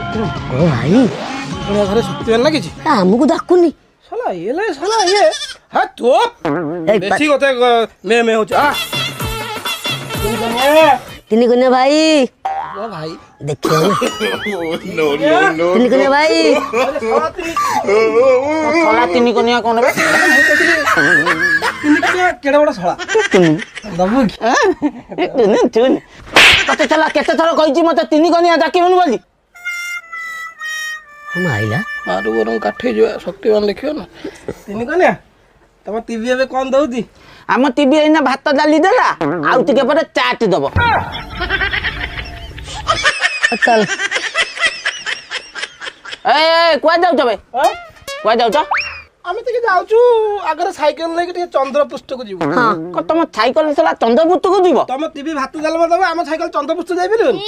ओ भाई घरे शक्तिमान लागिଛି हमको डाकुनी साला ये हा तो बेसी होते मैं हो जा तिनी कन्या भाई ओ भाई देखियो ना नो नो तिनी कन्या भाई छला तिनी कनिया कोन बे केड़ा बड़ा साला दबु चुन तते चला केते थर कहिची मते तिनी कनिया डाकिबन बोली हम आइला मारू बरम काठे जो शक्तिमान देखियो ना तिनी कन्या तम टीवी में कोन दउदी हम टीवी एना भात डाली देला आउ टिके पर चाट दबो चल ए कोइ जाउ तबे कोइ जाउ त आमे तके जाउछु अगर साइकिल लेके टे चंद्रपुष्ट को जीवो हां क तुम साइकिल चला चंद्रपुष्ट को जीवो तम टीवी भात डालमा दबे हम साइकिल चंद्रपुष्ट जाइबिन